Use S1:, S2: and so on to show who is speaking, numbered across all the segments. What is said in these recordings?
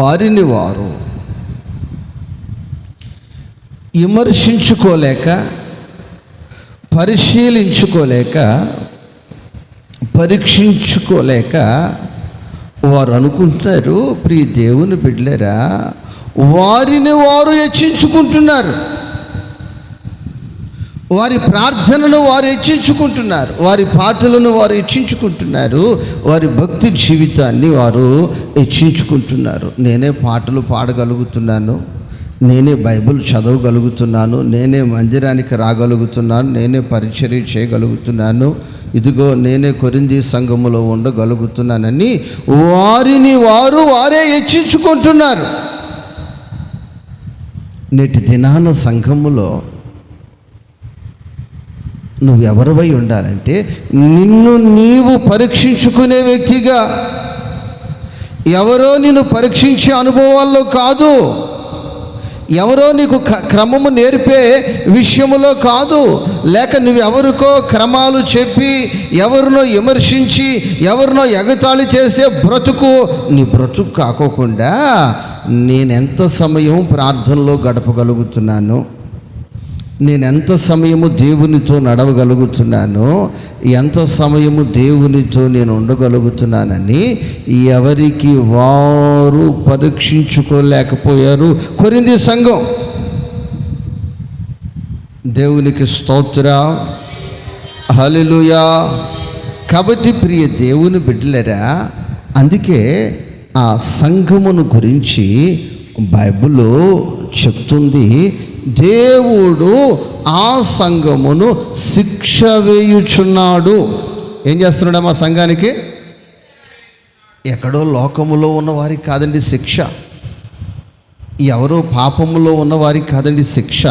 S1: వారిని వారు విమర్శించుకోలేక, పరిశీలించుకోలేక, పరీక్షించుకోలేక వారు అనుకుంటున్నారు, ప్రియ దేవుని బిడ్డలారా, వారిని వారు హెచ్చించుకుంటున్నారు. వారి ప్రార్థనను వారు హెచ్చించుకుంటున్నారు, వారి పాటలను వారు హెచ్చించుకుంటున్నారు, వారి భక్తి జీవితాన్ని వారు హెచ్చించుకుంటున్నారు. నేనే పాటలు పాడగలుగుతున్నాను, నేనే బైబిల్ చదవగలుగుతున్నాను, నేనే మందిరానికి రాగలుగుతున్నాను, నేనే పరిచర్య చేయగలుగుతున్నాను, ఇదిగో నేనే కొరింథీ సంఘములో ఉండగలుగుతున్నానని వారిని వారే హెచ్చించుకుంటున్నారు. నేటి దినాన సంఘములో నువ్వెవరివై ఉండాలంటే, నిన్ను నీవు పరీక్షించుకునే వ్యక్తిగా, ఎవరో నిన్ను పరీక్షించే అనుభవాల్లో కాదు, ఎవరో నీకు క్రమము నేర్పే విషయములో కాదు, లేక నువ్వెవరికో క్రమాలు చెప్పి ఎవరినో విమర్శించి ఎవరినో ఎగతాళి చేసే బ్రతుకు నీ బ్రతుకు కాకోకుండా, నేనెంత సమయం ప్రార్థనలో గడపగలుగుతున్నాను, నేనెంత సమయము దేవునితో నడవగలుగుతున్నాను, ఎంత సమయము దేవునితో నేను ఉండగలుగుతున్నానని ఎవరికి వారు పరీక్షించుకోలేకపోయారు కొరింథీ సంఘం. దేవునికి స్తోత్రం, హల్లెలూయా. కాబట్టి ప్రియ దేవుని బిడ్డలారా, అందుకే ఆ సంఘమును గురించి బైబిల్ చెప్తుంది, దేవుడు ఆ సంఘమును శిక్ష వేయుచున్నాడు. ఏం చేస్తున్నాడు మా సంఘానికి? ఎక్కడో లోకములో ఉన్నవారికి కాదండి శిక్ష, ఎవరో పాపములో ఉన్నవారికి కాదండి శిక్ష,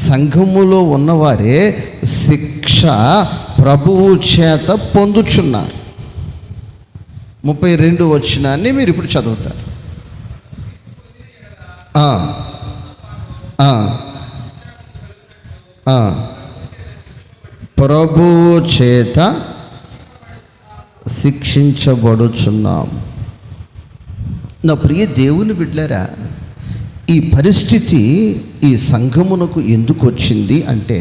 S1: సంఘములో ఉన్నవారే శిక్ష ప్రభువు చేత పొందుచున్నారు. 32 వచనాన్ని మీరు ఇప్పుడు చదువుతారు. ప్రభువు చేత శిక్షించబడుచున్నాం. నా ప్రియ దేవుని బిడ్డలారా, ఈ పరిస్థితి ఈ సంఘమునకు ఎందుకు వచ్చింది అంటే,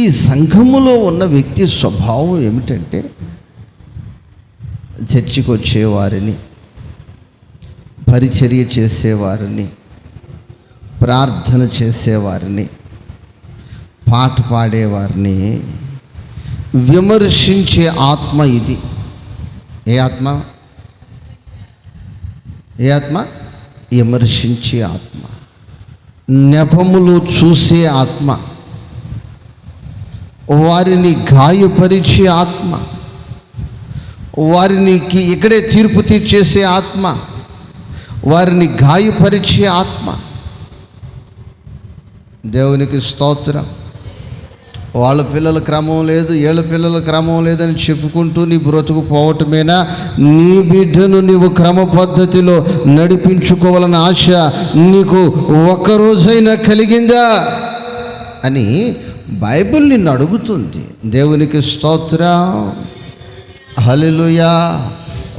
S1: ఈ సంఘములో ఉన్న వ్యక్తి స్వభావం ఏమిటంటే, చర్చికి వచ్చేవారిని, పరిచర్య చేసేవారిని, ప్రార్థన చేసేవారిని, పాట పాడేవారిని విమర్శించే ఆత్మ ఇది. ఏ ఆత్మ? ఏ ఆత్మ? విమర్శించే ఆత్మ, నెపములు చూసే ఆత్మ, వారిని గాయపరిచే ఆత్మ, వారికి ఇక్కడే తీర్పు తీర్చేసే ఆత్మ, వారిని గాయపరిచే ఆత్మ. దేవునికి స్తోత్రం. వాళ్ళ పిల్లల క్రమం లేదు, ఏళ్ళ పిల్లల క్రమం లేదని చెప్పుకుంటూ నీ బ్రతుకు పోవటమేనా? నీ బిడ్డను నీవు క్రమ పద్ధతిలో నడిపించుకోవాలన్న ఆశ నీకు ఒక్కరోజైనా కలిగిందా అని బైబిల్ నిన్ను అడుగుతుంది. దేవునికి స్తోత్రం, హల్లెలూయా.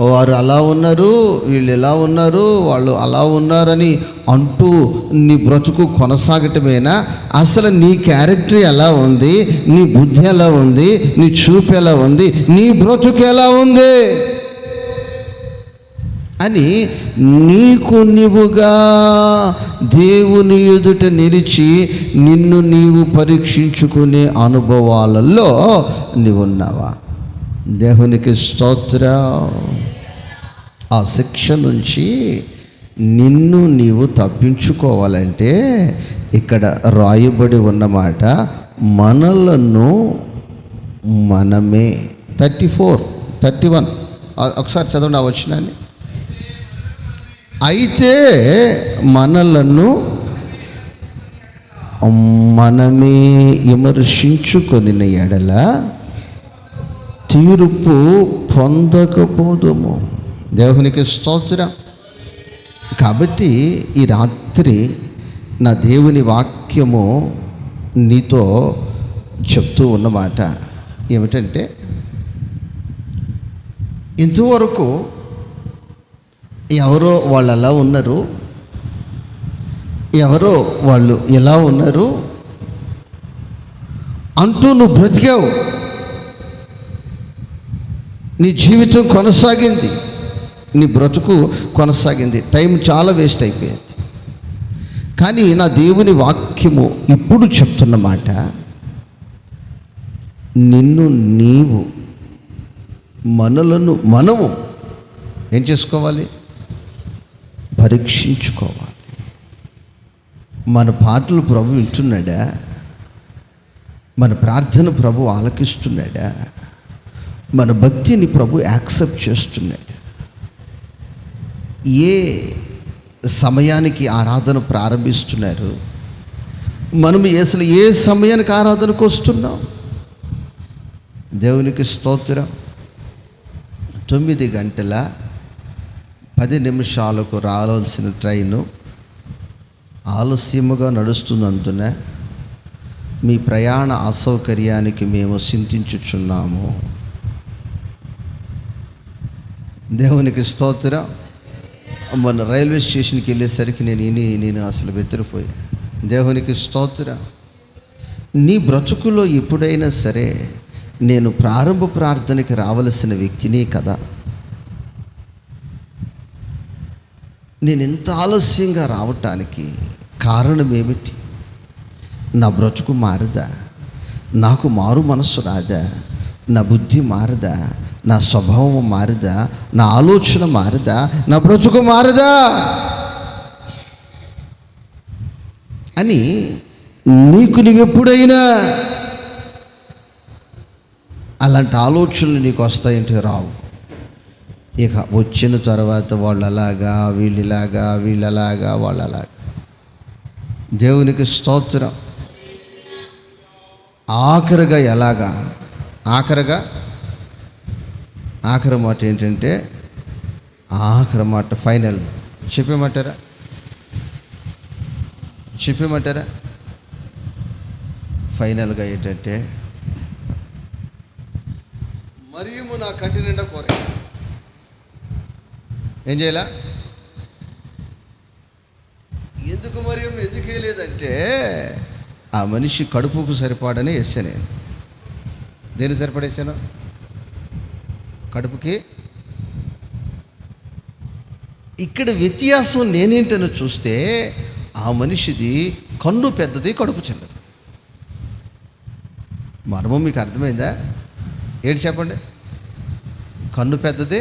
S1: వారు అలా ఉన్నారు, వీళ్ళు ఎలా ఉన్నారు, వాళ్ళు అలా ఉన్నారని అంటూ నీ బ్రతుకు కొనసాగటమేనా? అసలు నీ క్యారెక్టర్ ఎలా ఉంది, నీ బుద్ధి ఎలా ఉంది, నీ చూపు ఎలా ఉంది, నీ బ్రతుకు ఎలా ఉంది అని నీకు నీవుగా దేవుని ఎదుట నిలిచి నిన్ను నీవు పరీక్షించుకునే అనుభవాలలో నీవున్నావా? దేవునికి స్తోత్రం. ఆ శిక్ష నుంచి నిన్ను నీవు తప్పించుకోవాలంటే ఇక్కడ రాయబడి ఉన్నమాట, మనలను మనమే. 34, 31 ఒకసారి చదవండి ఆ వచనాన్ని. అయితే మనలను మనమే విమర్శించుకొనిన ఎడల తీర్పు పొందకపోదుము. దేవునికి స్తోత్రం. కాబట్టి ఈ రాత్రి నా దేవుని వాక్యము నీతో చెప్తూ ఉన్నమాట ఏమిటంటే, ఇంతవరకు ఎవరో వాళ్ళు అలా ఉన్నారు, ఎవరో వాళ్ళు ఎలా ఉన్నారు అంటూ నువ్వు బ్రతికావు. నీ జీవితం కొనసాగింది, నీ బ్రతుకు కొనసాగింది, టైం చాలా వేస్ట్ అయిపోయింది. కానీ నా దేవుని వాక్యము ఇప్పుడు చెప్తున్న మాట, నిన్ను నీవు మనము ఏం చేసుకోవాలి? పరీక్షించుకోవాలి. మన పాటలు ప్రభు వింటున్నాడా? మన ప్రార్థన ప్రభు ఆలకిస్తున్నాడా? మన భక్తిని ప్రభు యాక్సెప్ట్ చేస్తున్నాడు? ఏ సమయానికి ఆరాధన ప్రారంభిస్తున్నారు? మనం అసలు ఏ సమయానికి ఆరాధనకు వస్తున్నాం? దేవునికి స్తోత్రం. 9:10 రావాల్సిన ట్రైను ఆలస్యముగా నడుస్తున్నందున మీ ప్రయాణ అసౌకర్యానికి మేము చింతించుచున్నాము. దేవునికి స్తోత్రం. మన రైల్వే స్టేషన్కి వెళ్ళేసరికి నేను అసలు బెదిరిపోయా. దేవునికి స్తోత్రం. నీ బ్రతుకులో ఎప్పుడైనా సరే నేను ప్రారంభ ప్రార్థనకి రావలసిన వ్యక్తినే కదా, నేను ఎంత ఆలస్యంగా రావటానికి కారణం ఏమిటి? నా బ్రతుకు మారదా? నాకు మారు మనస్సు రాదా? నా బుద్ధి మారదా? నా స్వభావం మారదా? నా ఆలోచన మారదా? నా బ్రతుకు మారదా అని నీకు నువ్వెప్పుడైనా అలాంటి ఆలోచనలు నీకు వస్తాయంటే రావు. ఇక వచ్చిన తర్వాత వాళ్ళు అలాగా, వీళ్ళలాగా, వీళ్ళలాగా, వాళ్ళలాగా. దేవునికి స్తోత్రం. ఆఖరిగా ఎలాగా? ఆఖరి మాట ఏంటంటే, ఆఖరి మాట ఫైనల్ చెప్పేమంటారా? ఫైనల్గా ఏంటంటే, మరియము నా కంటి నిండా కోరే. ఏం చేయాల? ఎందుకు మరియము ఎందుకు వేయలేదంటే, ఆ మనిషి కడుపుకు సరిపడనే వేసాను నేను. దేనికి సరిపడేసాను? కడుపుకి. ఇక్కడ వ్యత్యాసం నేనేంటని చూస్తే, ఆ మనిషిది కన్ను పెద్దది, కడుపు చిన్నది. మర్మం మీకు అర్థమైందా? ఏంటి చెప్పండి? కన్ను పెద్దది,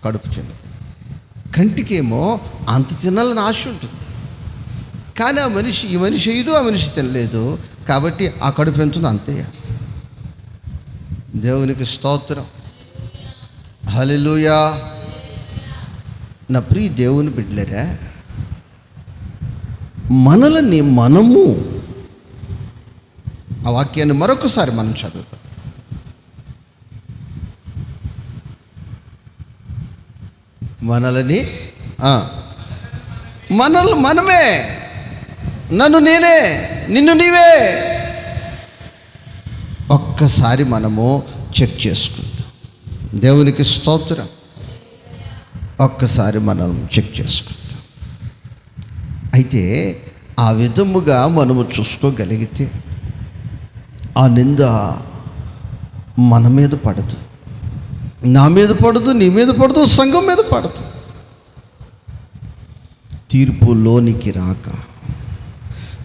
S1: కడుపు చిన్నది. కంటికేమో అంత తినాలని ఆశ ఉంటుంది, కానీ ఈ మనిషి వేయదు, ఆ మనిషి తినలేదు, కాబట్టి ఆ కడుపు ఎంతుందో అంతే వేస్తుంది. దేవునికి స్తోత్రం. హల్లెలూయా. నా ప్రియ దేవుని బిడ్డలారా, మనము ఆ వాక్యాన్ని మరొకసారి మనం చదువుతాం. మనమే, నన్ను నేనే, నిన్ను నీవే ఒక్కసారి మనము చెక్ చేసుకుందాం. దేవునికి స్తోత్రం. ఒక్కసారి మనం చెక్ చేసుకుందాం. అయితే ఆ విధముగా మనము చూసుకోగలిగితే ఆ నింద మన మీద పడదు, నా మీద పడదు, నీ మీద పడదు, సంఘం మీద పడదు. తీర్పులోనికి రాక,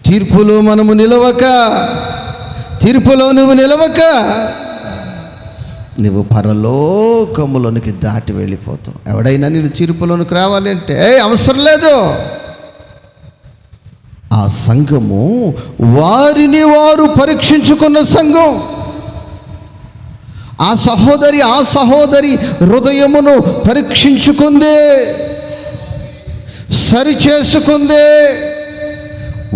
S1: తీర్పులో మనము నిలవక, తీర్పులో నువ్వు నిలవక, నువ్వు పరలోకములోనికి దాటి వెళ్ళిపోతావు. ఎవడైనా నేను తీర్పులోనికి రావాలి అంటే అవసరం లేదు. ఆ సంఘము వారిని వారు పరీక్షించుకున్న సంఘం. ఆ సహోదరి హృదయమును పరీక్షించుకుందే, సరిచేసుకుందే,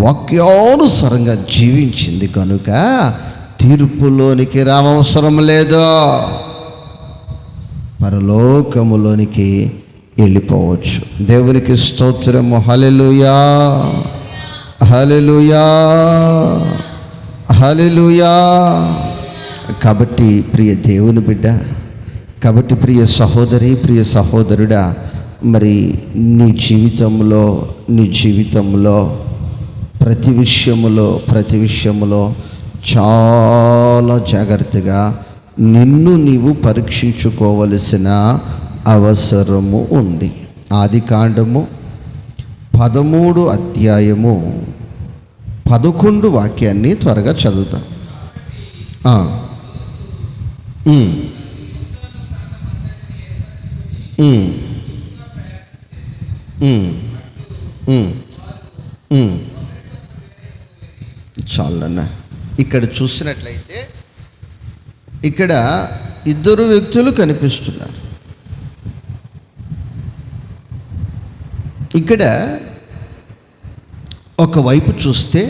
S1: వాక్యానుసారంగా జీవించింది కనుక తీర్పులోనికి రావవసరం లేదు, పరలోకములోనికి వెళ్ళిపోవచ్చు. దేవునికి స్తోత్రము. హల్లెలూయా, హల్లెలూయా, హల్లెలూయా. కాబట్టి ప్రియ దేవుని బిడ్డ, కాబట్టి ప్రియ సహోదరి, ప్రియ సహోదరుడా, మరి నీ జీవితంలో ప్రతి విషయములో చాలా జాగ్రత్తగా నిన్ను నీవు పరీక్షించుకోవలసిన అవసరము ఉంది. ఆదికాండము 13 అధ్యాయము 11 వాక్యాన్ని త్వరగా చదువుతాం. చాలన్నా. ఇక్కడ చూసినట్లయితే ఇక్కడ ఇద్దరు వ్యక్తులు కనిపిస్తున్నారు. ఇక్కడ ఒకవైపు చూస్తే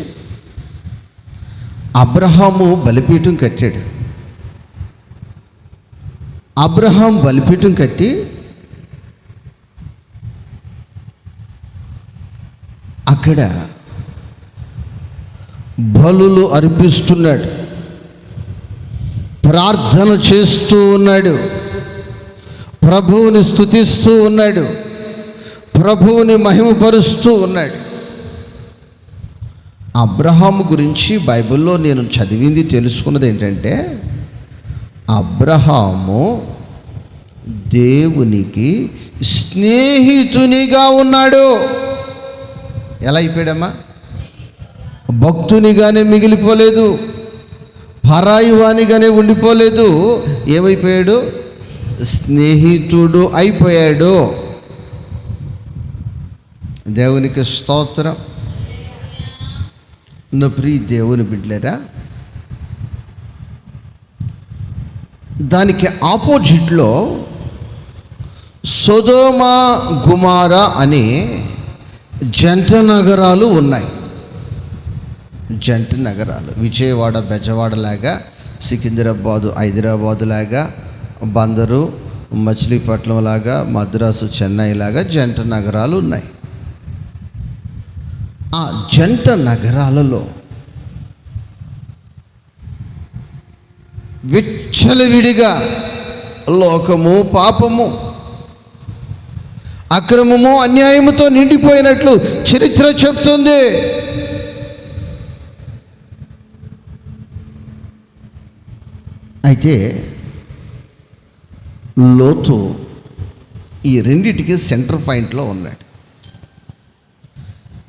S1: అబ్రహాము బలిపీఠం కట్టాడు. అబ్రహాం బలిపీఠం కట్టి అక్కడ బలులు అర్పిస్తున్నాడు, ప్రార్థన చేస్తూ ఉన్నాడు, ప్రభువుని స్తుతిస్తూ ఉన్నాడు, ప్రభువుని మహిమపరుస్తూ ఉన్నాడు. అబ్రహాము గురించి బైబిల్లో నేను చదివింది తెలుసుకున్నది ఏంటంటే, అబ్రహాము దేవునికి స్నేహితునిగా ఉన్నాడు. ఎలా అయిపోయాడమ్మా? భక్తునిగానే మిగిలిపోలేదు, పరాయివానిగానే ఉండిపోలేదు. ఏమైపోయాడు? స్నేహితుడు అయిపోయాడు. దేవునికి స్తోత్రం. నా ప్రియ దేవుని బిడ్డలారా, దానికి ఆపోజిట్లో సొదొమ గుమొర్ర అనే జంట నగరాలు ఉన్నాయి. జంట నగరాలు విజయవాడ బెజవాడ లాగా, సికింద్రాబాదు హైదరాబాదు లాగా, బందరు మచిలీపట్నం లాగా, మద్రాసు చెన్నై లాగా జంట నగరాలు ఉన్నాయి. ఆ జంట నగరాలలో విచ్చలవిడిగా లోకము, పాపము, అక్రమము, అన్యాయముతో నిండిపోయినట్లు చరిత్ర చెప్తుంది. అయితే లోతు ఈ రెండిటికి సెంటర్ పాయింట్లో ఉన్నాడు.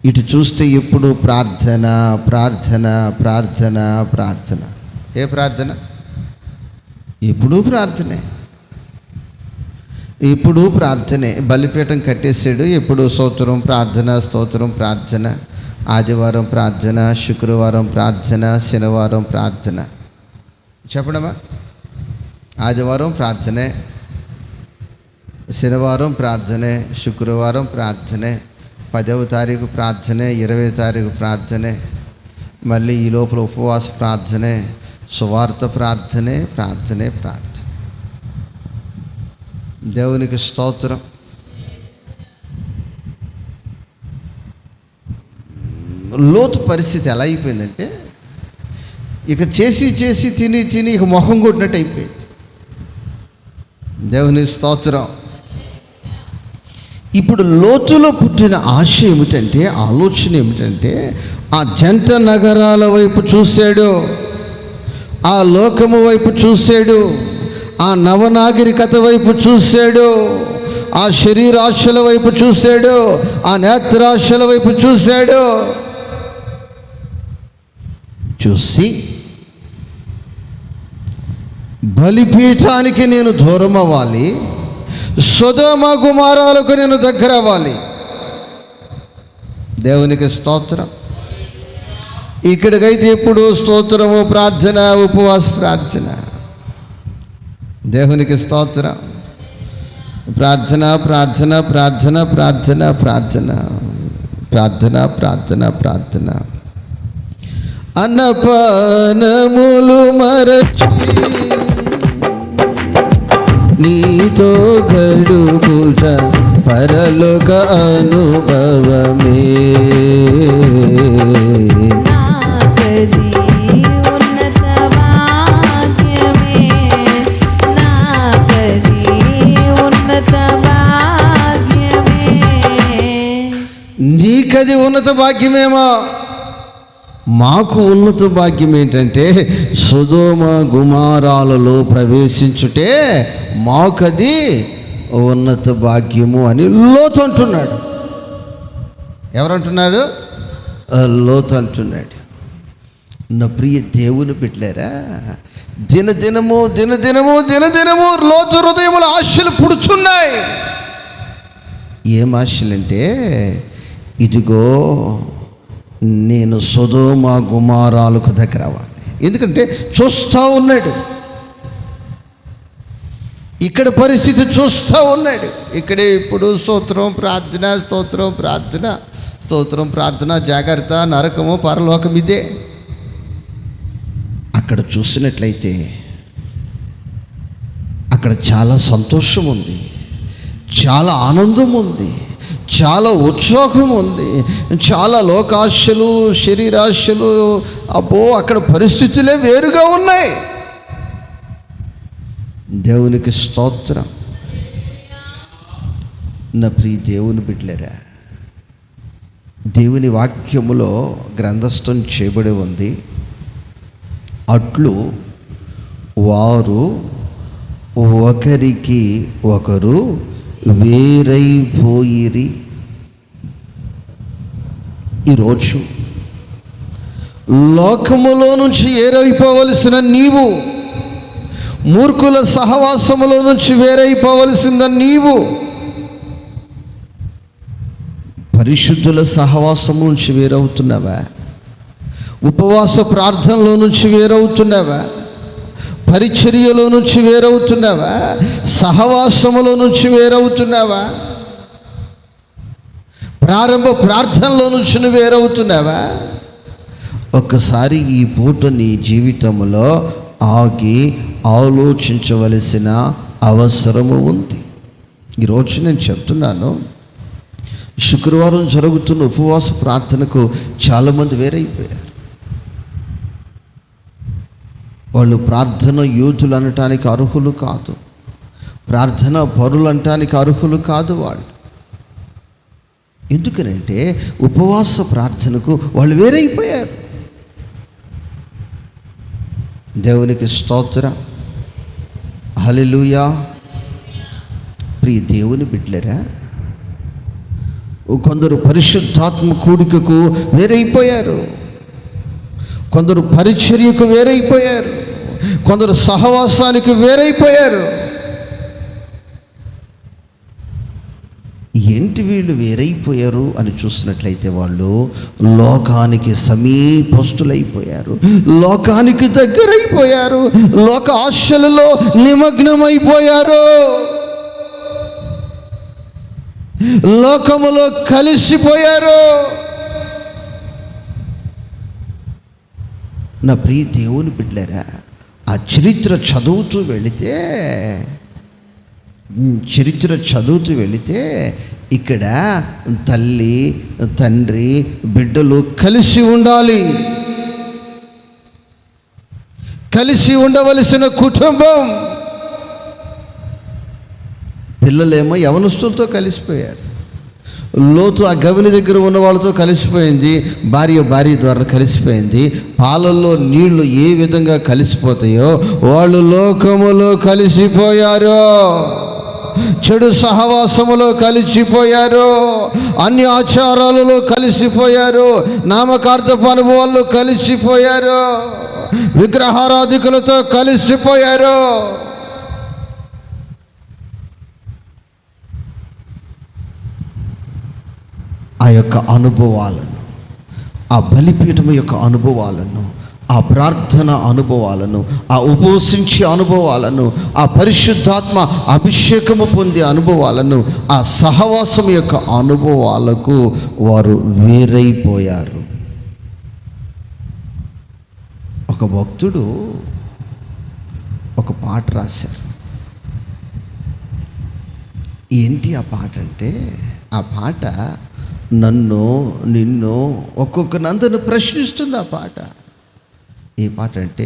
S1: ఇటు చూస్తే ఎప్పుడు ప్రార్థన ప్రార్థన ప్రార్థన ప్రార్థన. ఏ ప్రార్థన? ఎప్పుడూ ప్రార్థనే, ఎప్పుడూ ప్రార్థనే. బలిపీఠం కట్టేసాడు, ఎప్పుడు స్తోత్రం ప్రార్థన, స్తోత్రం ప్రార్థన. ఆదివారం ప్రార్థన, శుక్రవారం ప్రార్థన, శనివారం ప్రార్థన. చెప్పడమా? ఆదివారం ప్రార్థనే, శనివారం ప్రార్థనే, శుక్రవారం ప్రార్థనే, 10వ తారీఖు ప్రార్థనే, 20వ తారీఖు ప్రార్థనే, మళ్ళీ ఈ లోపల ఉపవాస ప్రార్థనే, సువార్త ప్రార్థనే, ప్రార్థనే ప్రార్థన. దేవునికి స్తోత్రం. లోతు పరిస్థితి ఎలా అయిపోయిందంటే, ఇక చేసి చేసి తిని తిని ఇక మొహం కొట్టినట్టు అయిపోయింది. దేవుని స్తోత్రం. ఇప్పుడు లోతులో పుట్టిన ఆశ ఏమిటంటే, ఆలోచన ఏమిటంటే, ఆ జంట నగరాల వైపు చూశాడు, ఆ లోకము వైపు చూశాడు, ఆ నవనాగరికత వైపు చూశాడు, ఆ శరీరాశల వైపు చూశాడు, ఆ నేత్రాశల వైపు చూశాడు. చూసి బలిపీఠానికి నేను దూరం అవ్వాలి, సొదొమ గుమొర్రాలకు నేను దగ్గర అవ్వాలి. దేవునికి స్తోత్రం. ఇక్కడికైతే ఎప్పుడు స్తోత్రము, ప్రార్థన, ఉపవాస ప్రార్థన. దేవునికి స్తోత్రం. ప్రార్థన ప్రార్థన ప్రార్థన ప్రార్థన ప్రార్థన ప్రార్థన ప్రార్థన ప్రార్థన. అన్నపానములు మరచి నీతో గడుపుట పరలోక అనుభవమే.
S2: ఉన్నత భాగ్యమే
S1: నీకది ఉన్నత భాగ్యమేమో. మాకు ఉన్నత భాగ్యం ఏంటంటే సొదొమ గుమారాలలో ప్రవేశించుటే మాకది ఉన్నత భాగ్యము అని లోతు అంటున్నాడు. ఎవరంటున్నాడు? లోతు అంటున్నాడు. నా ప్రియ దేవుని బిడ్డలారా, దినదినము లోతు హృదయముల ఆశలు పుడుతున్నాయి. ఏం ఆశలంటే, ఇదిగో నేను సొదొమ గుమారాలకు దగ్గర అవ్వాలి. ఎందుకంటే చూస్తూ ఉన్నాడు, ఇక్కడ పరిస్థితి చూస్తూ ఉన్నాడు. ఇక్కడే ఇప్పుడు స్తోత్రం ప్రార్థన జాగ్రత్త, నరకము పరలోకం ఇదే. అక్కడ చూసినట్లయితే అక్కడ చాలా సంతోషం ఉంది, చాలా ఆనందం ఉంది, చాలా ఉత్సాహం ఉంది, చాలా లోకాశలు శరీరాశలు. అబ్బో, అక్కడ పరిస్థితులే వేరుగా ఉన్నాయి. దేవునికి స్తోత్రం. నా ప్రియ దేవుని బిడ్డలారా, దేవుని వాక్యములో గ్రంథస్థం చేయబడి ఉంది, అట్లు వారు ఒకరికి ఒకరు వేరైపోయిరి. ఈరోజు లోకములో నుంచి వేరైపోవలసిన నీవు, మూర్ఖుల సహవాసములో నుంచి వేరైపోవలసిన నీవు, పరిశుద్ధుల సహవాసము నుంచి వేరవుతున్నావా? ఉపవాస ప్రార్థనలో నుంచి వేరవుతున్నావా? పరిచర్యలో నుంచి వేరవుతున్నావా? సహవాసములో నుంచి వేరవుతున్నావా? ప్రారంభ ప్రార్థనలో నుంచి నువ్వు వేరవుతున్నావా? ఒక్కసారి ఈ పూట నీ జీవితంలో ఆగి ఆలోచించవలసిన అవసరము ఉంది. ఈరోజు నేను చెప్తున్నాను, శుక్రవారం జరుగుతున్న ఉపవాస ప్రార్థనకు చాలామంది వేరైపోయారు. వాళ్ళు ప్రార్థన యోధులు అనటానికి అర్హులు కాదు, ప్రార్థన పరులు అనటానికి అర్హులు కాదు వాళ్ళు. ఎందుకనంటే ఉపవాస ప్రార్థనకు వాళ్ళు వేరైపోయారు. దేవునికి స్తోత్రం, హల్లెలూయా. ప్రియ దేవుని బిడ్డలారా, కొందరు పరిశుద్ధాత్మ కూడికకు వేరైపోయారు, కొందరు పరిచర్యకు వేరైపోయారు, కొందరు సహవాసానికి వేరైపోయారు. ఏంటి వీళ్ళు వేరైపోయారు అని చూసినట్లయితే వాళ్ళు లోకానికి సమీపస్తులైపోయారు, లోకానికి దగ్గరైపోయారు, లోక ఆశలలో నిమగ్నమైపోయారు, లోకములో కలిసిపోయారు. నా ప్రియ దేవుని బిడ్డలారా, ఆ చరిత్ర చదువుతూ వెళితే ఇక్కడ తల్లి తండ్రి బిడ్డలు కలిసి ఉండాలి, కలిసి ఉండవలసిన కుటుంబం. పిల్లలేమో యవనస్తులతో కలిసిపోయారు. లోతు ఆ గవిని దగ్గర ఉన్న వాళ్ళతో కలిసిపోయింది, భార్య ద్వారా కలిసిపోయింది. పాలల్లో నీళ్లు ఏ విధంగా కలిసిపోతాయో వాళ్ళు లోకములో కలిసిపోయారు, చెడు సహవాసములో కలిసిపోయారు, అన్ని ఆచారాలలో కలిసిపోయారు, నామకార్థపు అనుభవాల్లో కలిసిపోయారు, విగ్రహారాధికులతో కలిసిపోయారు. ఆ యొక్క అనుభవాలను, ఆ బలిపీఠం యొక్క అనుభవాలను, ఆ ప్రార్థన అనుభవాలను, ఆ ఉపవసించే అనుభవాలను, ఆ పరిశుద్ధాత్మ అభిషేకము పొందే అనుభవాలను, ఆ సహవాసం యొక్క అనుభవాలకు వారు వేరైపోయారు. ఒక భక్తుడు ఒక పాట రాశారు. ఏంటి ఆ పాట అంటే, ఆ పాట నన్ను నిన్ను ఒక్కొక్కనందరిని ప్రశ్నిస్తుంది. ఆ పాట ఏ పాట అంటే,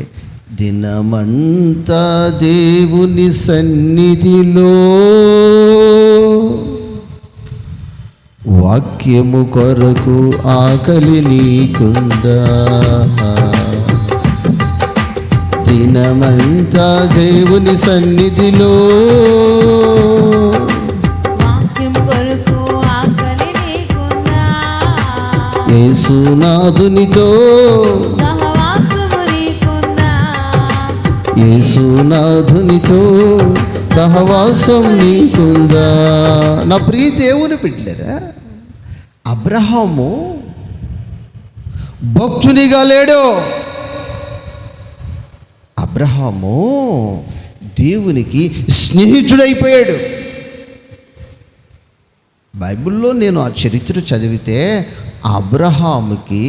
S1: దినమంతా దేవుని సన్నిధిలో వాక్యము కొరకు ఆకలి నీకుందా? దినమంతా దేవుని సన్నిధిలో
S2: వాక్యం కొరకు ఆకలి నీకుందా?
S1: యేసునాథునితో
S2: సహవాసము నీకుందా?
S1: యేసునాథునితో సహవాసం నీకుందా? నా ప్రియ దేవుని బిడ్డలారా, అబ్రహాము భక్తునిగా లేడు. అబ్రహాము దేవునికి స్నేహితుడైపోయాడు. బైబిల్లో నేను ఆ చరిత్ర చదివితే అబ్రహాముకి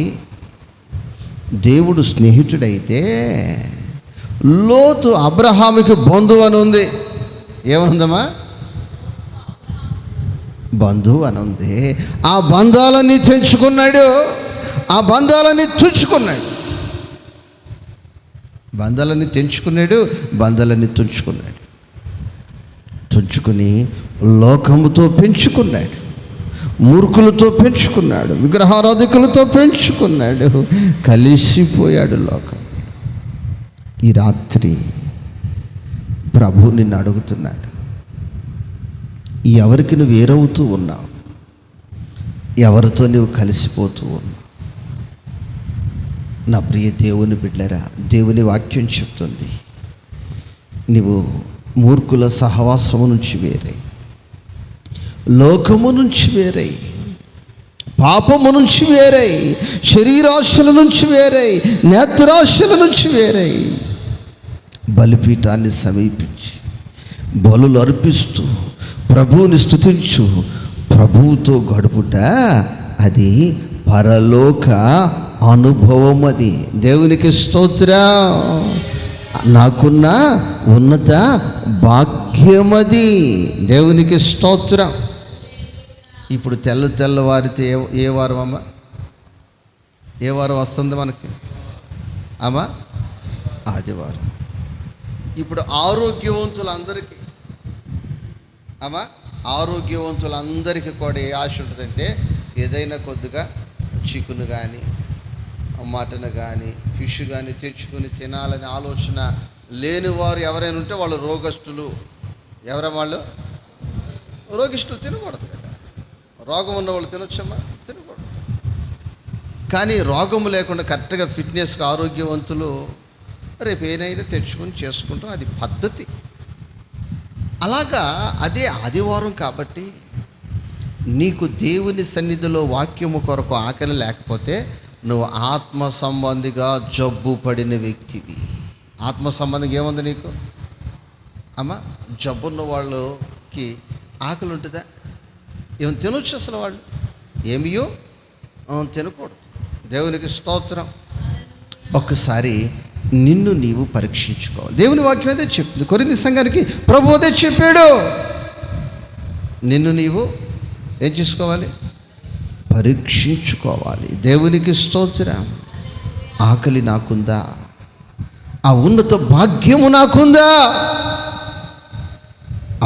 S1: దేవుడు స్నేహితుడైతే లోతు అబ్రహాముకి బంధువు అని ఉంది. ఏమనుందమ్మా? బంధువు అని ఉంది. ఆ బంధాలన్నీ తెంచుకున్నాడు, ఆ బంధాలన్నీ తుంచుకున్నాడు. బంధాలన్నీ తెంచుకున్నాడు, బంధాలన్నీ తుంచుకున్నాడు. తుంచుకుని లోకముతో పెంచుకున్నాడు, మూర్ఖులతో పెంచుకున్నాడు, విగ్రహారాధికులతో పెంచుకున్నాడు. కలిసిపోయాడు లోకం. ఈ రాత్రి ప్రభు నిన్ను అడుగుతున్నాడు, ఎవరికి నువ్వు వేరవుతూ ఉన్నావు? ఎవరితో నువ్వు కలిసిపోతూ ఉన్నావు? నా ప్రియ దేవుని బిడ్డలారా, దేవుని వాక్యం చెప్తుంది, నీవు మూర్ఖుల సహవాసము నుంచి వేరై, లోకము నుంచి వేరై, పాపము నుంచి వేరై, శరీరాశల నుంచి వేరై, నేత్రాశల నుంచి వేరై, బలిపీఠాన్ని సమీపించి బలులు అర్పిస్తూ ప్రభువుని స్తుతించు, ప్రభువుతో గడుపుట అది పరలోక అనుభవం. అది దేవునికి స్తోత్రం. నాకున్న ఉన్నత భాగ్యమది. దేవునికి స్తోత్రం. ఇప్పుడు తెల్లవారితే ఏ వారం అమ్మ? ఏ వారం వస్తుంది మనకి అమ్మా? ఆదివారం. ఇప్పుడు ఆరోగ్యవంతులందరికీ అమ్మా, ఆరోగ్యవంతులందరికీ కూడా ఏ ఆశ ఉంటుందంటే ఏదైనా కొద్దిగా చికెన్ కానీ మటన్ కానీ ఫిష్ కానీ తెచ్చుకుని తినాలని ఆలోచన లేని వారు ఎవరైనా ఉంటే వాళ్ళు రోగస్తులు. ఎవరైనా వాళ్ళు రోగిష్టులు తినకూడదు కదా. రోగం ఉన్న వాళ్ళు తినొచ్చమ్మా? తినకూడదు. కానీ రోగము లేకుండా కరెక్ట్గా ఫిట్నెస్గా ఆరోగ్యవంతులు రేపు ఏదైనా తెచ్చుకొని చేసుకుంటాం, అది పద్ధతి. అలాగా అదే ఆదివారం కాబట్టి నీకు దేవుని సన్నిధిలో వాక్యము కొరకు ఆకలి లేకపోతే నువ్వు ఆత్మ సంబంధిగా జబ్బు పడిన వ్యక్తివి. ఆత్మ సంబంధిగా ఏముంది నీకు అమ్మ? జబ్బున్న వాళ్ళకి ఆకలి ఉంటుందా? ఏమి తినొచ్చు అసలు? వాళ్ళు ఏమియో తినకూడదు. దేవునికి స్తోత్రం. ఒక్కసారి నిన్ను నీవు పరీక్షించుకోవాలి. దేవుని వాక్యం అదే చెప్తుంది. కొరింథీ సంఘానికి ప్రభువు అదే చెప్పాడు. నిన్ను నీవు ఏం చేసుకోవాలి? పరీక్షించుకోవాలి. దేవునికి స్తోత్రం. ఆకలి నాకుందా? ఆ ఉన్నత భాగ్యము నాకుందా?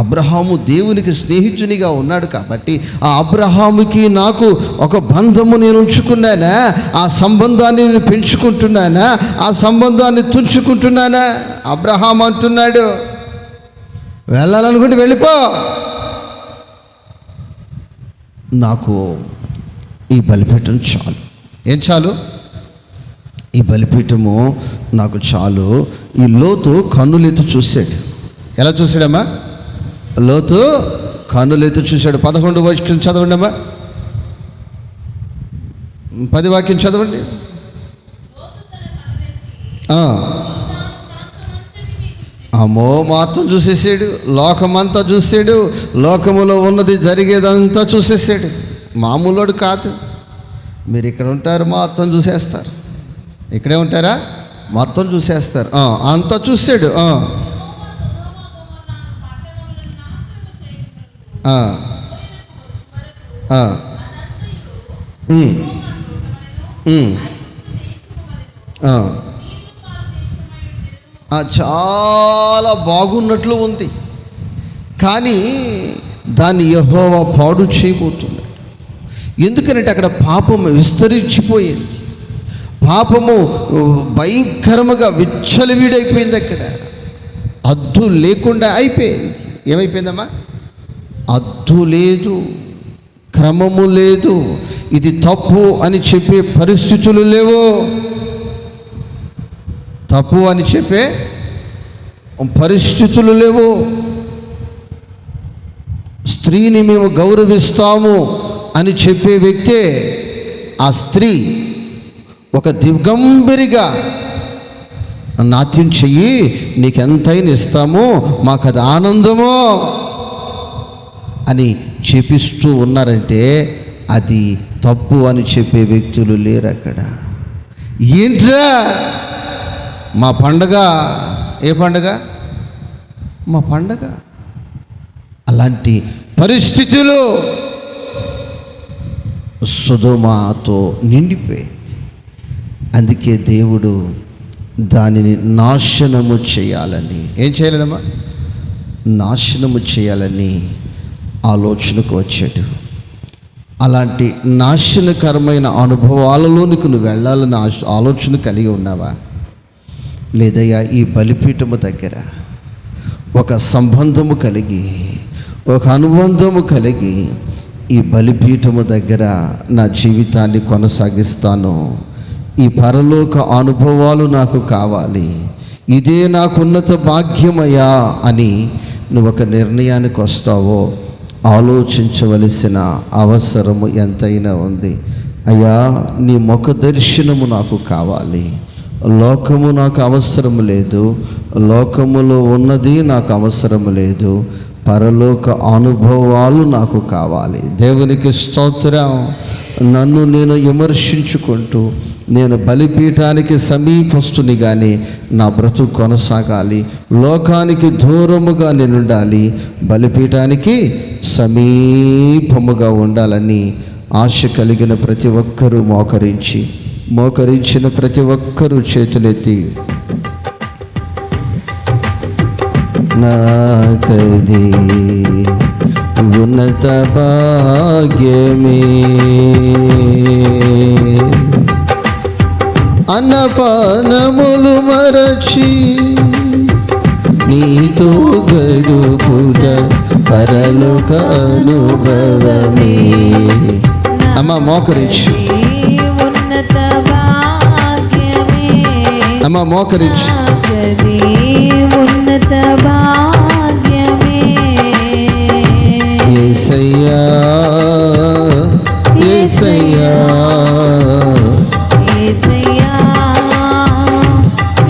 S1: అబ్రహాము దేవునికి స్నేహితునిగా ఉన్నాడు కాబట్టి ఆ అబ్రహాముకి నాకు ఒక బంధము నేను ఉంచుకున్నానా? ఆ సంబంధాన్ని నేను పెంచుకుంటున్నానా? ఆ సంబంధాన్ని తుంచుకుంటున్నానా? అబ్రహాం అంటున్నాడు, వెళ్ళాలనుకుంటే వెళ్ళిపో, నాకు ఈ బలిపీఠం చాలు. ఏం చాలు? ఈ బలిపీఠము నాకు చాలు. ఈ లోతు కన్నులెత్తి చూశాడు. ఎలా చూశాడమ్మా? లోతు కన్నులెత్తి చూశాడు. 11 వాక్యం చదవండి అమ్మా. 10 వాక్యం చదవండి. అమ్మో, మొత్తం చూసేసాడు. లోకమంతా చూసాడు. లోకములో ఉన్నది జరిగేదంతా చూసేసాడు. మామూలుడు కాదు. మీరు ఇక్కడ ఉంటారు, మొత్తం చూసేస్తారు. ఇక్కడే ఉంటారా? మొత్తం చూసేస్తారు. అంతా చూసాడు. చాలా బాగున్నట్లు ఉంది, కానీ దాన్ని యెహోవా పాడు చేయబోతున్నాడు. ఎందుకంటే అక్కడ పాపము విస్తరించిపోయింది, పాపము భయంకరముగా విచ్చలవిడైపోయింది. అక్కడ అద్దు లేకుండా అయిపోయింది. ఏమైపోయిందమ్మా? అద్దు లేదు, క్రమము లేదు, ఇది తప్పు అని చెప్పే పరిస్థితులు లేవు. తప్పు అని చెప్పే పరిస్థితులు లేవు. స్త్రీని మేము గౌరవిస్తాము అని చెప్పే వ్యక్తే ఆ స్త్రీ ఒక దిగంబరిగా నాట్యం చెయ్యి, నీకెంతైనా ఇస్తామో, మాకు అది ఆనందమో అని చేపిస్తూ ఉన్నారంటే అది తప్పు అని చెప్పే వ్యక్తులు లేరు అక్కడ. ఏంట్రా మా పండగ? ఏ పండగ? మా పండగ. అలాంటి పరిస్థితులు సొదొమతో నిండిపోయింది. అందుకే దేవుడు దానిని నాశనము చేయాలని, ఏం చేయాలమ్మా? నాశనము చేయాలని ఆలోచనకు వచ్చాడు. అలాంటి నాశనకరమైన అనుభవాలలోనికి నువ్వు వెళ్ళాలని ఆలోచన కలిగి ఉన్నావా? లేదయ్యా, ఈ బలిపీఠము దగ్గర ఒక సంబంధము కలిగి, ఒక అనుబంధము కలిగి, ఈ బలిపీఠము దగ్గర నా జీవితాన్ని కొనసాగిస్తాను, ఈ పరలోక అనుభవాలు నాకు కావాలి, ఇదే నాకు ఉన్నత భాగ్యమయ్యా అని నువ్వు ఒక నిర్ణయానికి వస్తావో ఆలోచించవలసిన అవసరము ఎంతైనా ఉంది. అయ్యా, నీ ముఖ దర్శనము నాకు కావాలి, లోకము నాకు అవసరం లేదు, లోకములో ఉన్నది నాకు అవసరం లేదు, పరలోక అనుభవాలు నాకు కావాలి. దేవునికి స్తోత్రం. నన్ను నేను విమర్శించుకుంటూ నేను బలిపీఠానికి సమీపస్తుని కానీ నా బ్రతుకు కొనసాగాలి, లోకానికి దూరముగా నేను ఉండాలి, బలిపీఠానికి సమీపముగా ఉండాలని ఆశ కలిగిన ప్రతి ఒక్కరూ మోకరించిన ప్రతి ఒక్కరూ చేతులెత్తి, నాకది ఉన్నత భాగ్యమే, అన్నపానములు మరచి నీతో గడుపుట పరలోక అనుభవమే. అమ్మ మోకరించు,
S2: ఉన్నత భాగ్యమే,
S1: అమ్మ మోకరించు.
S2: ఉన్నత భాగ్యమే.
S1: యేసయ్యా, యేసయ్యా,
S2: యేసయ్యా,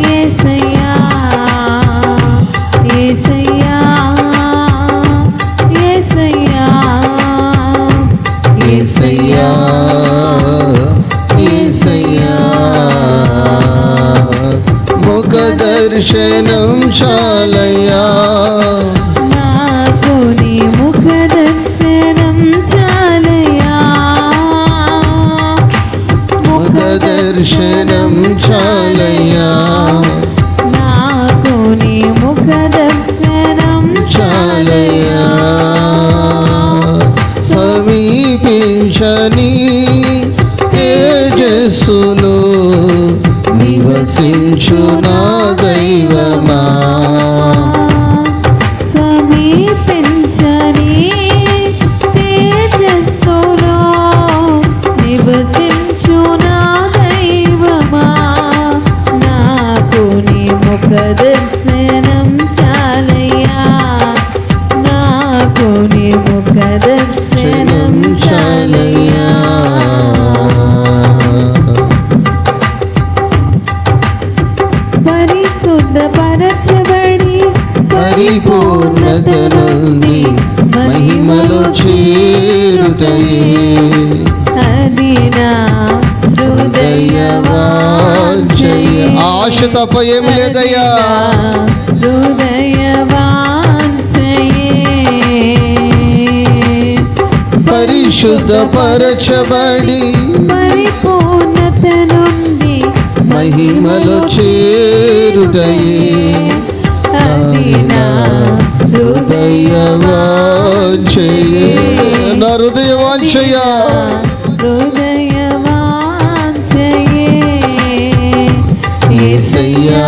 S2: యేసయ్యా, యేసయ్యా, యేసయ్యా,
S1: యేసయ్యా, యేసయ్యా, ముఖ దర్శనం చాలయ్యా,
S2: నాకు నీ ముఖ దర్శనం చాలయ్యా,
S1: ముఖ దర్శనం చాలయ్యా,
S2: నాకు నీ ముఖ దర్శనం
S1: చాలయ్యా, సమీపించని తేజస్సులో నివసించు నా దైవమా,
S2: సమీపించని తేజస్సులో నివసించు నా దైవమా, నాకు నీ ముఖ దర్శనం చాలయ్యా, నాకు నీ ముఖ దర్శనం చాలయ్యా. పరిశుద్ధపరచబడి
S1: పరిపూర్ణత నుండి మహిమలో చేరుటయే
S2: అది నా హృదయ వాంఛయ.
S1: ఆశ తప్ప ఏమి లేదయ్యా.
S2: హృదయ వాంఛయే.
S1: పరిశుద్ధపరచబడి
S2: పరిపూర్ణత నుండి
S1: మహిమలో చేరుటయే
S2: అది నా హృదయ
S1: హృదయ వాంఛయ, నా హృదయ వాంఛయ.
S2: హృదయవాంఛయే
S1: యేసయ్యా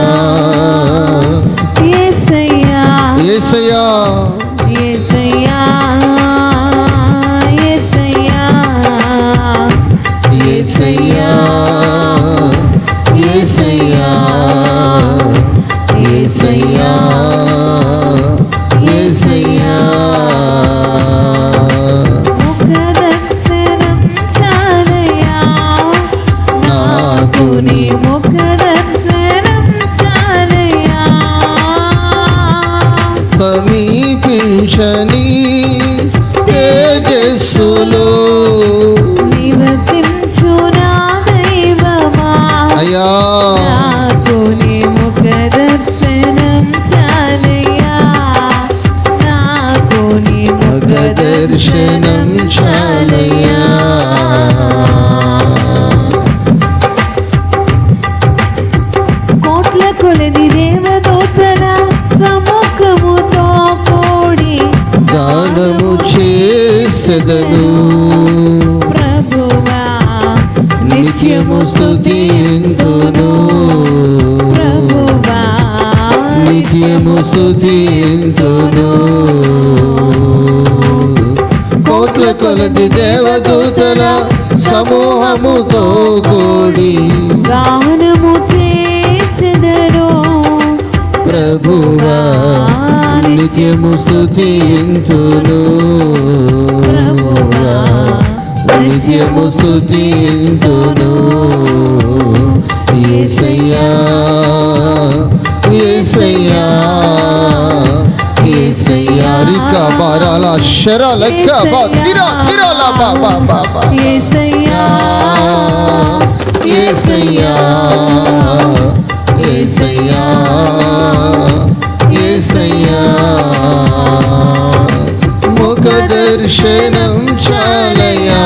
S2: యేసయ్యా
S1: యేసయ్యా
S2: యేసయ్యా యేసయ్యా
S1: యేసయ్యా యేసయ్యా యేసయ్యా
S2: ముఖదర్శనం చాలయ్యా
S1: నాకు
S2: నీ ముఖదర్శనం చాలయ్యా
S1: సమీపించని తేజస్సులో
S2: నివసించు నా దైవమా
S1: అయ్యా
S2: నాకు నీ ముఖదర్శనం చాలయ్యా నాకు నీ
S1: ముఖదర్శనం చాలయ్యా
S2: కోట్ల కొలది దేవదూతల సముఖముతో కూడి
S1: గానము చేసెదను
S2: ప్రభువా
S1: నిత్యము స్తుతింతును
S2: ప్రభువా
S1: నిత్యము స్తుతింతును కోట్ల కొలది దేవదూతల సమూహముతో కూడి
S2: గానము చేసెదరు
S1: ప్రభువా నిత్యము స్తుతింతును
S2: ప్రభువా
S1: నిత్యము స్తుతింతును యేసయ్యా యేసయ్యా యేసయ్యా రికా బారాల శరాల కబా తిరా తిరాల బాబా బాబా
S2: యేసయ్యా
S1: యేసయ్యా యేసయ్యా యేసయ్యా ముఖ దర్శనం చాలయ్యా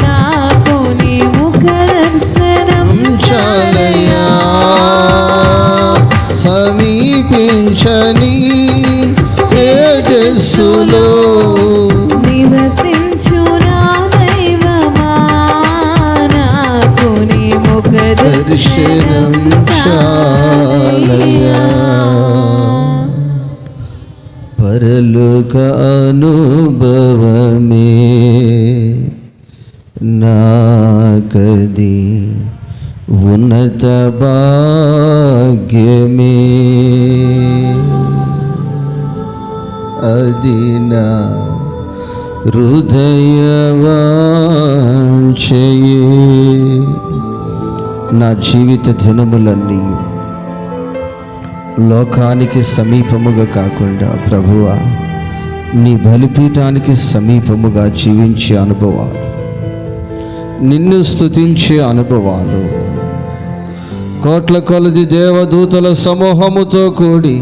S2: నాకు నీ ముఖదర్శనం
S1: చాలయ్యా సమీపించని తేజస్సులో
S2: నివసించు నా దైవమా నాకు నీ
S1: దర్శనం చాలయ్యా పరలోక అనుభవమే నాకది ఉన్నత భాగ్యమే అది నా హృదయవాంఛయే నా జీవిత దినములన్నీ లోకానికి సమీపముగా కాకుండా ప్రభువా నీ బలిపీఠానికి సమీపముగా జీవించే అనుభవాలు, నిన్ను స్తుతించే అనుభవాలు, కోట్ల కొలది దేవదూతల సమూహముతో కూడి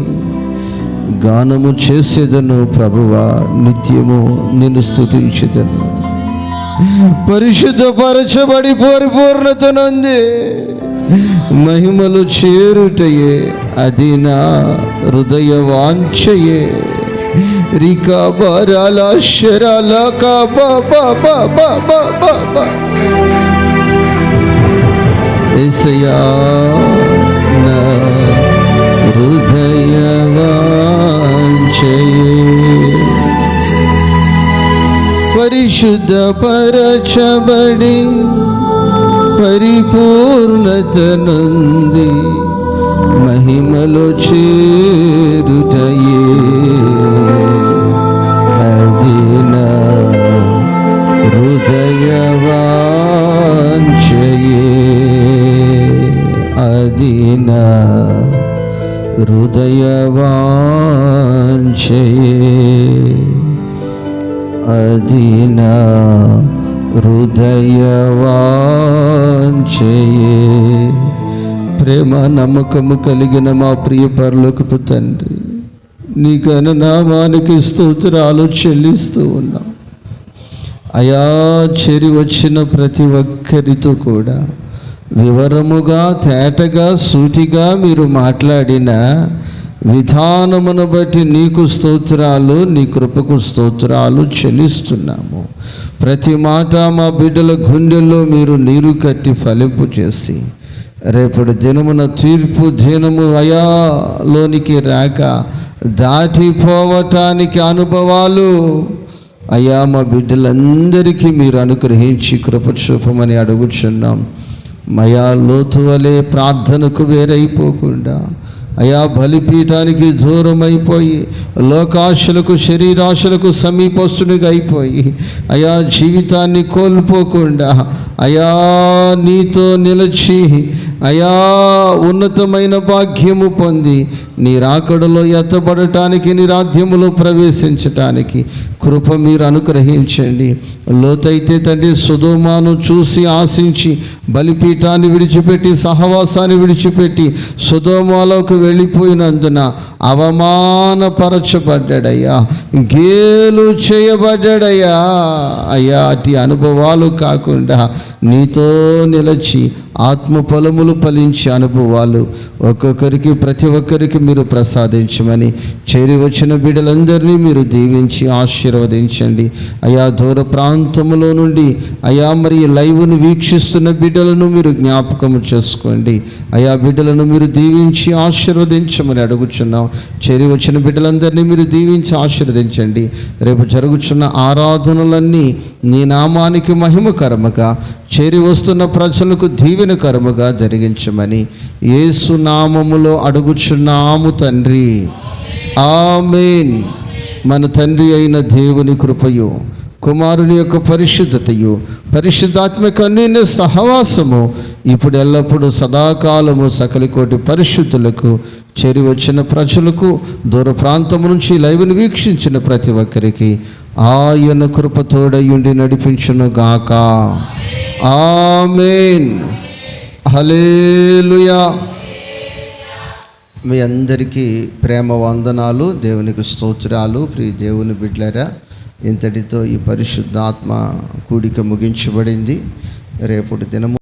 S1: గానము చేసేదను ప్రభువా, నిత్యము నిన్ను స్తుతించేదను. పరిశుద్ధపరచబడి పరిపూర్ణత నొంది మహిమలు చేరుటయే అది నా హృదయ వాంఛయే. రికా బరాల శరాల కా బా బా బా బా బా బా బా. యేసయ్యా నా హృదయ వాంఛయే. పరిశుద్ధపరచబడి పరిపూర్ణత నొంది మహిమలో చేరుటయే అది నా హృదయ వాంఛయే. అది నా హృదయ వాంఛయే. అది నా హృదయ వాంఛయే. ప్రేమ నమ్మకము కలిగిన మా ప్రియ పరలోకపు తండ్రి, నీ ఘననామానికి స్తోత్రాలు చెల్లిస్తూ ఉన్నాం అయా. చెరి వచ్చిన ప్రతి ఒక్కరితో కూడా వివరముగా తేటగా సూటిగా మీరు మాట్లాడిన విధానమును బట్టి నీకు స్తోత్రాలు, నీ కృపకు స్తోత్రాలు చెల్లిస్తున్నాము. ప్రతి మాట మా బిడ్డల గుండెల్లో మీరు నీరు కట్టి ఫలింపు చేసి రేపటి దినమున తీర్పు దినము అయాలోనికి రాక దాటిపోవటానికి అనుభవాలు అయా మా బిడ్డలందరికీ మీరు అనుగ్రహించి కృప చూపమని అడుగుచున్నాం. మయా లోతు వలె ప్రార్థనకు వేరైపోకుండా అయా బలిపీఠానికి దూరం అయిపోయి లోకాశలకు శరీరాశలకు సమీపస్తునిగా అయిపోయి అయా జీవితాన్ని కోల్పోకుండా అయా నీతో నిలిచి అయా ఉన్నతమైన భాగ్యము పొంది నీ రాకడలో ఎత్తబడటానికి నీ రాజ్యములో ప్రవేశించటానికి కృప మీరు అనుగ్రహించండి. లోతైతే తండ్రి సొదొమను చూసి ఆశించి బలిపీఠాన్ని విడిచిపెట్టి సహవాసాన్ని విడిచిపెట్టి సొదొమలోకి వెళ్ళిపోయినందున అవమానపరచబడ్డాడయ్యా, గేలు చేయబడ్డాడయ్యా. అయ్యా అటు అనుభవాలు కాకుండా నీతో నిలిచి ఆత్మ ఫలములు ఫలించే అనుభవాలు ఒక్కొక్కరికి ప్రతి ఒక్కరికి మీరు ప్రసాదించమని చేరి వచ్చిన బిడ్డలందరినీ మీరు దీవించి ఆశీర్వదించండి. అయా దూర ప్రాంతంలో నుండి అయా మరి లైవ్ను వీక్షిస్తున్న బిడ్డలను మీరు జ్ఞాపకం చేసుకోండి. అయా బిడ్డలను మీరు దీవించి ఆశీర్వదించమని అడుగుచున్నాం. చేరి వచ్చిన బిడ్డలందరినీ మీరు దీవించి ఆశీర్వదించండి. రేపు జరుగుతున్న ఆరాధనలన్నీ నీ నామానికి మహిమకరముగా, చేరి వస్తున్న ప్రజలకు దీవెనకరముగా జరిగించమని యేసు నామములో అడుగుచున్నాము తండ్రి, ఆమేన్. మన తండ్రి అయిన దేవుని కృపయు, కుమారుని యొక్క పరిశుద్ధతయు, పరిశుద్ధాత్మక అన్యోన్య సహవాసము ఇప్పుడు ఎల్లప్పుడూ సదాకాలము సకల కోటి పరిశుద్ధులకు, చేరి వచ్చిన ప్రజలకు, దూర ప్రాంతం నుంచి లైవ్ను వీక్షించిన ప్రతి ఒక్కరికి ఆయన కృపతోడయుండి నడిపించును గాక. ఆమేన్. హల్లెలూయా. మీ అందరికీ ప్రేమ వందనాలు, దేవునికి స్తోత్రాలు. ప్రియ దేవుని బిడ్డలారా, ఇంతటితో ఈ పరిశుద్ధాత్మ కూడిక ముగించబడింది. రేపటి దినము